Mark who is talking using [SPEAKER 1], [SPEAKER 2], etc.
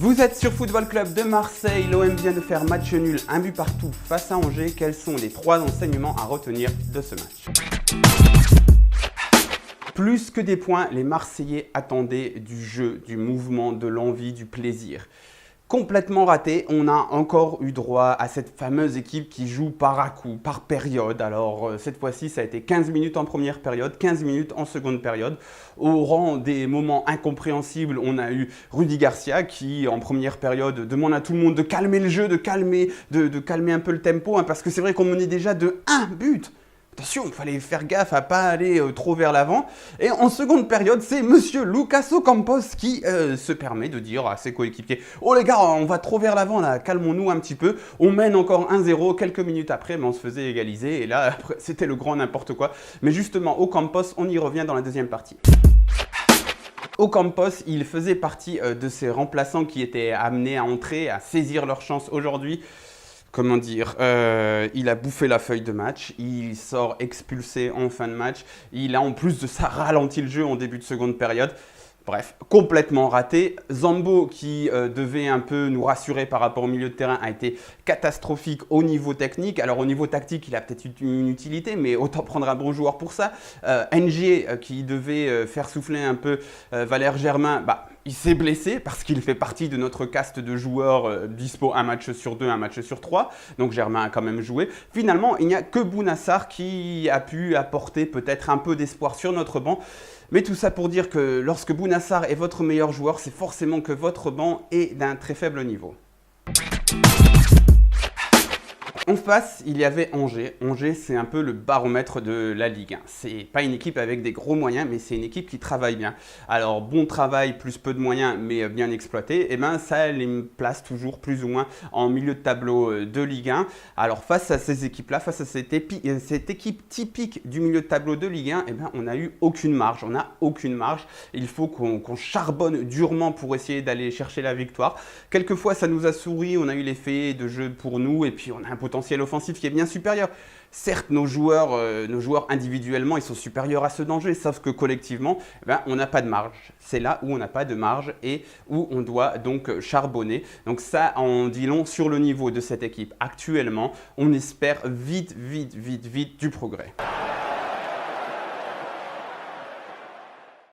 [SPEAKER 1] Vous êtes sur Football Club de Marseille, l'OM vient de faire match nul, un but partout face à Angers. Quels sont les 3 enseignements à retenir de ce match? Plus que des points, les Marseillais attendaient du jeu, du mouvement, de l'envie, du plaisir. Complètement raté, on a encore eu droit à cette fameuse équipe qui joue par à-coup, par période. Alors cette fois-ci, ça a été 15 minutes en première période, 15 minutes en seconde période. Au rang des moments incompréhensibles, on a eu Rudy Garcia qui, en première période, demande à tout le monde de calmer le jeu, de calmer un peu le tempo, parce que c'est vrai qu'on menait déjà de 1 but. Attention, il fallait faire gaffe à ne pas aller trop vers l'avant. Et en seconde période, c'est monsieur Lucas Ocampos qui se permet de dire à ses coéquipiers « Oh les gars, on va trop vers l'avant là, calmons-nous un petit peu. » On mène encore 1-0, quelques minutes après, mais on se faisait égaliser. Et là, c'était le grand n'importe quoi. Mais justement, Ocampos, on y revient dans la deuxième partie. Ocampos, il faisait partie de ces remplaçants qui étaient amenés à entrer, à saisir leur chance aujourd'hui. Comment dire, il a bouffé la feuille de match, il sort expulsé en fin de match, il a en plus de ça ralenti le jeu en début de seconde période. Bref, complètement raté. Zambo, qui devait un peu nous rassurer par rapport au milieu de terrain, a été catastrophique au niveau technique. Alors au niveau tactique, il a peut-être une utilité, mais autant prendre un bon joueur pour ça. NG, qui devait faire souffler un peu Valère Germain, il s'est blessé parce qu'il fait partie de notre caste de joueurs dispo un match sur 2, un match sur 3. Donc Germain a quand même joué. Finalement, il n'y a que Bounassar qui a pu apporter peut-être un peu d'espoir sur notre banc. Mais tout ça pour dire que lorsque Bounassar est votre meilleur joueur, c'est forcément que votre banc est d'un très faible niveau. En face, il y avait Angers. Angers, c'est un peu le baromètre de la Ligue 1. C'est pas une équipe avec des gros moyens, mais c'est une équipe qui travaille bien. Alors, bon travail plus peu de moyens, mais bien exploité, et ça les place toujours plus ou moins en milieu de tableau de Ligue 1. Alors, face à ces équipes-là, face à cette équipe typique du milieu de tableau de Ligue 1, on n'a eu aucune marge. On n'a aucune marge. Il faut qu'on charbonne durement pour essayer d'aller chercher la victoire. Quelquefois, ça nous a souri, on a eu l'effet de jeu pour nous, et puis on a un potentiel offensif qui est bien supérieur. Certes, nos joueurs individuellement, ils sont supérieurs à ceux d'Angers, sauf que collectivement, on n'a pas de marge. C'est là où on n'a pas de marge et où on doit donc charbonner. Donc ça en dit long sur le niveau de cette équipe. Actuellement, on espère vite du progrès.